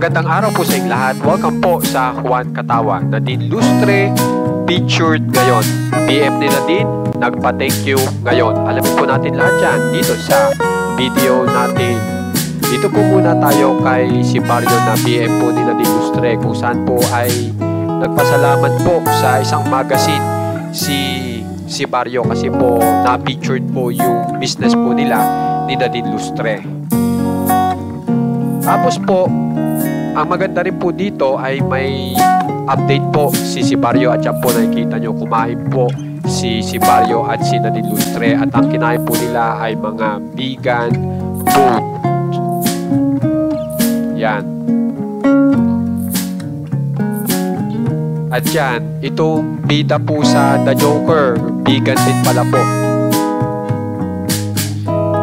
Magandang araw po sa inyong lahat. Welcome po sa Juan Katawan. Nadine Lustre featured ngayon. PM ni Nadine, nagpa-thank you ngayon. Alamin po natin lahat yan dito sa video natin. Dito po muna tayo kay si Barrio na PM po ni Nadine Lustre, kung saan po ay nagpasalamat po sa isang magazine si Barrio kasi po na-featured po yung business po nila ni Nadine Lustre. Tapos po, ang maganda rin po dito ay may update po si Barrio, at yan po nakikita nyo kumain po si Barrio at si Nadine Lustre, at ang kinain po nila ay mga vegan food. Yan. At yan, itong bida po sa The Joker, vegan din pala po.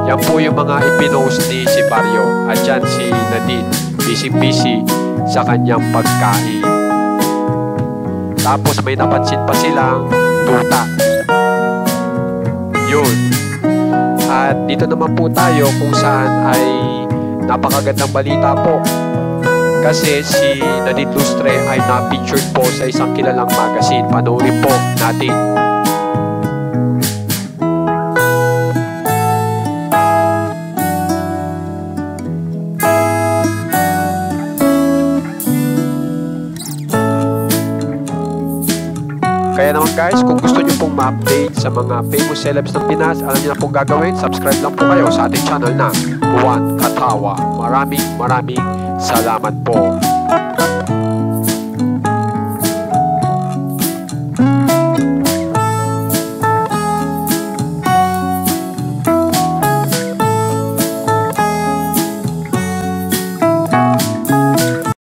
Yan po yung mga ipinost ni si Barrio, at yan si Nadine, busy sa kanyang pagkain. Tapos may napansin pa silang tuta. Yun. At dito naman po tayo kung saan ay napakagandang balita po. Kasi si Nadine Lustre ay na-featured po sa isang kilalang magazine. Panoorin po natin. Kaya naman guys, kung gusto nyo pong ma-update sa mga famous celebs ng Pinas, alam nyo na pong gagawin, subscribe lang po kayo sa ating channel na Juan Katawan. Maraming salamat po.